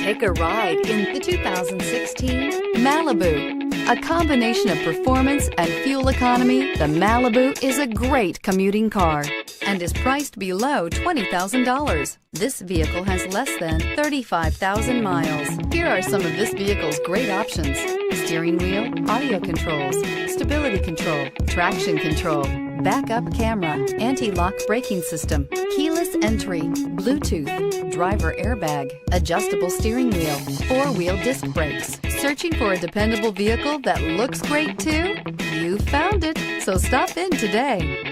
Take a ride in the 2016 Malibu. A combination of performance and fuel economy, the Malibu is a great commuting car and is priced below $20,000. This vehicle has less than 35,000 miles. Here are some of this vehicle's great options: steering wheel audio controls, stability control, traction control, backup camera, anti-lock braking system, keyless entry, Bluetooth, driver airbag, adjustable steering wheel, four-wheel disc brakes. Searching for a dependable vehicle that looks great too? You found it, so stop in today.